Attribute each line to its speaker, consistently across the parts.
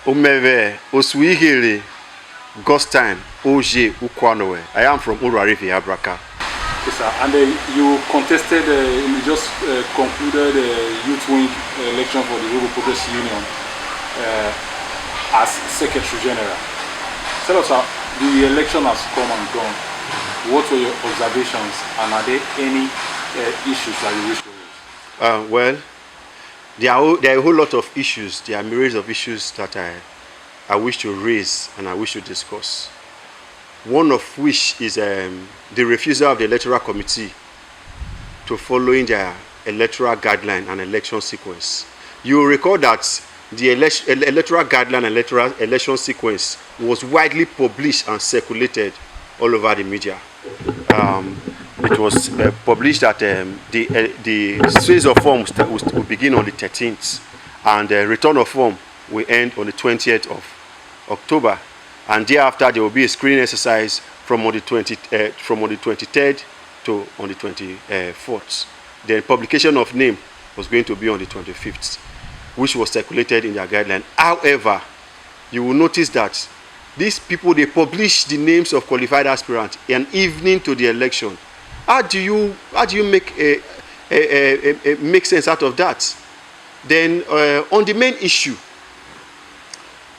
Speaker 1: Umeve Oswihili Godstime Ukuanovwe. I am from Urarifi, Abraka.
Speaker 2: Yes, sir. And you contested, you just concluded the Youth Wing election for the Rural Progress Union as Secretary General. Tell us how the election has come and gone. What were your observations, and are there any issues that you wish to raise?
Speaker 1: Well, there are a whole lot of issues. There are myriads of issues that I wish to raise and I wish to discuss. One of which is the refusal of the Electoral Committee to following their electoral guideline and election sequence. You will recall that the electoral guideline and election sequence was widely published and circulated all over the media. It was published that the series of forms that will begin on the 13th, and the return of form will end on the 20th of October, and thereafter there will be a screening exercise from on the 23rd to on the 24th. The publication of name was going to be on the 25th, which was circulated in their guideline. However, you will notice that these people, they publish the names of qualified aspirants an evening to the election. How do you make make sense out of that? Then on the main issue,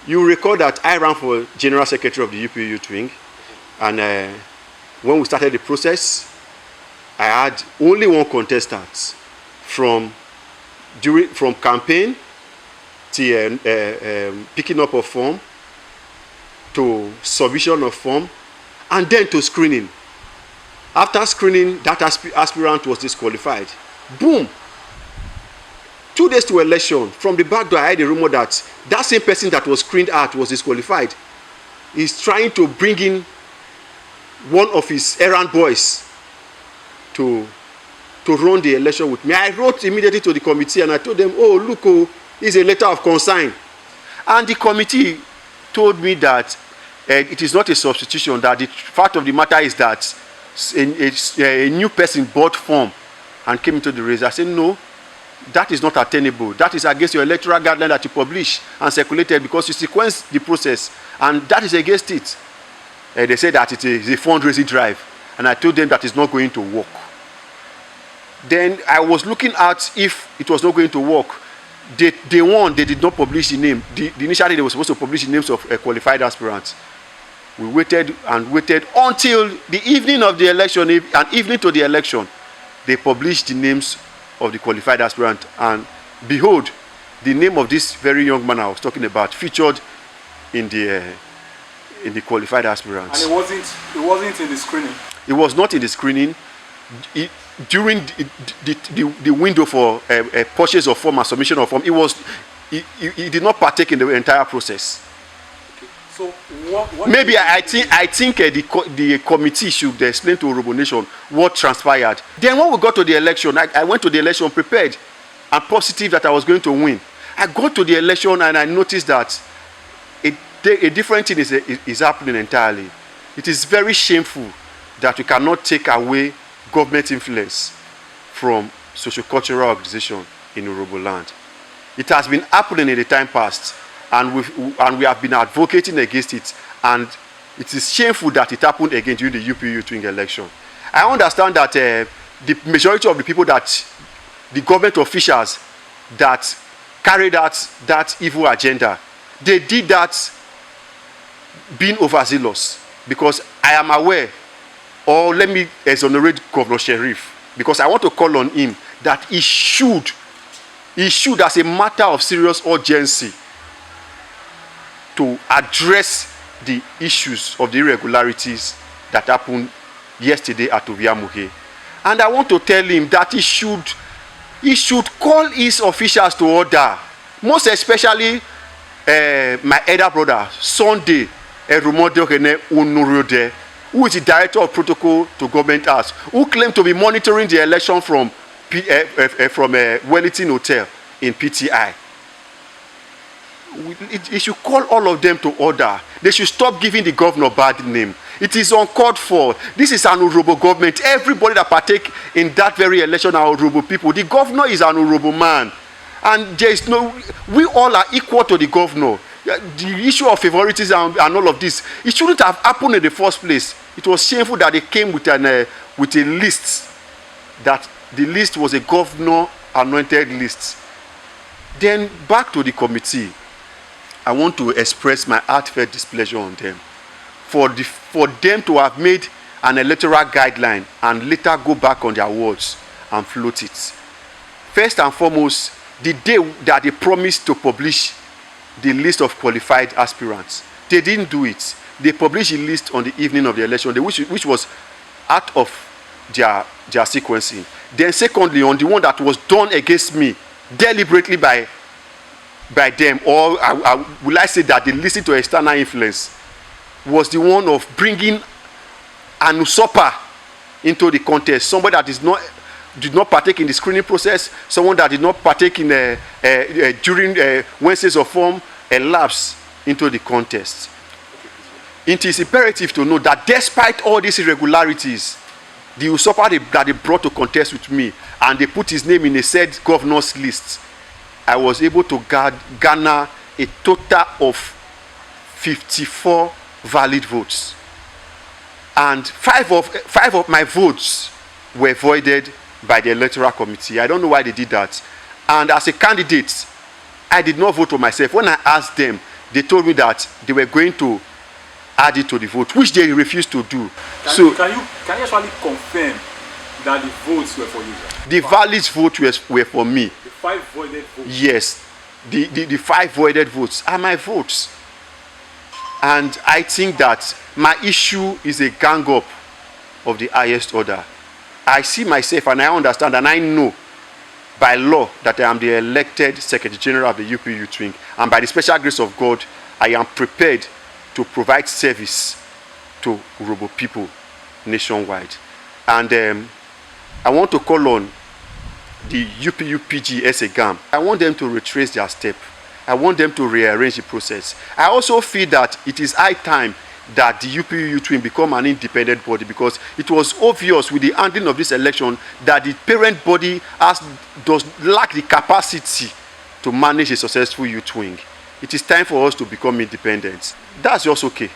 Speaker 1: you recall that I ran for General Secretary of the UPU Youth Wing, and when we started the process, I had only one contestant from campaign to picking up of form, to submission of form, and then to screening. After screening, that aspirant was disqualified. Boom! 2 days to election, from the back door I heard a rumor that that same person that was screened out was disqualified. He's trying to bring in one of his errand boys to run the election with me. I wrote immediately to the committee and I told them, oh, look, oh, it's a letter of concern. And the committee told me that it is not a substitution, that the fact of the matter is that a new person bought form and came into the race. I said, no, that is not attainable. That is against your electoral guideline that you publish and circulated, because you sequence the process, and that is against it. They said that it is a fundraising drive, and I told them that it's not going to work. Then I was looking at if it was not going to work. They did not publish the name. Initially, they were supposed to publish the names of qualified aspirants. We waited and waited until the evening of the election, an evening to the election, they published the names of the qualified aspirant, and behold, the name of this very young man I was talking about featured in the qualified aspirants.
Speaker 2: And it wasn't in the screening.
Speaker 1: It was not in the screening. During the window for a purchase of form and submission of form, he did not partake in the entire process.
Speaker 2: So what
Speaker 1: maybe I think the committee should explain to Robo Nation what transpired. Then when we got to the election, I went to the election prepared and positive that I was going to win. I got to the election and I noticed that a different thing is happening entirely. It is very shameful that we cannot take away government influence from socio-cultural organization in Urobo land. It has been happening in the time past, and we have been advocating against it, and it is shameful that it happened again during the UPU Youth Wing election. I understand that the majority of the people, that the government officials that carried out that evil agenda, they did that being overzealous, because I am aware, or let me exonerate Governor Sheriff, because I want to call on him that he should, as a matter of serious urgency, to address the issues of the irregularities that happened yesterday at Oviamuhe. And I want to tell him that he should call his officials to order, most especially my elder brother, Sunday Erumode Unurode, who is the director of protocol to government house, who claimed to be monitoring the election from Wellington Hotel in PTI. It should call all of them to order. They should stop giving the governor bad name. It is uncalled for. This is an Urobo government. Everybody that partake in that very election are Urobo people. The governor is an Urobo man. And there is no, we all are equal to the governor. the issue of favoritism and all of this, it shouldn't have happened in the first place. It was shameful that they came with a list, that the list was a governor anointed list. Then back to the committee, I want to express my heartfelt displeasure on them for them to have made an electoral guideline and later go back on their words and float it. First and foremost, the day that they promised to publish the list of qualified aspirants, they didn't do it. They published a list on the evening of the election, which was out of their sequencing. Then secondly, on the one that was done against me deliberately by them, or will I say that they listened to external influence, was the one of bringing an usurper into the contest, somebody that did not partake in the screening process, someone that did not partake in during Wednesdays of form, elapsed into the contest. It is imperative to know that despite all these irregularities, the usurper that they brought to contest with me, and they put his name in a said governor's list, I was able to garner a total of 54 valid votes. And five of my votes were voided by the Electoral Committee. I don't know why they did that. And as a candidate, I did not vote for myself. When I asked them, they told me that they were going to add it to the vote, which they refused to do.
Speaker 2: Can you actually confirm that the votes were for you?
Speaker 1: The valid votes were for me.
Speaker 2: The 5 voided votes?
Speaker 1: Yes. The 5 voided votes are my votes. And I think that my issue is a gang-up of the highest order. I see myself and I understand and I know by law that I am the elected Secretary General of the UPU Youth Wing, and by the special grace of God, I am prepared to provide service to Robo people nationwide. And I want to call on the UPU PG SAGAM. I want them to retrace their step. I want them to rearrange the process. I also feel that it is high time that the UPU Youth Wing become an independent body, because it was obvious with the handling of this election that the parent body does lack the capacity to manage a successful youth wing. It is time for us to become independent. That's just okay.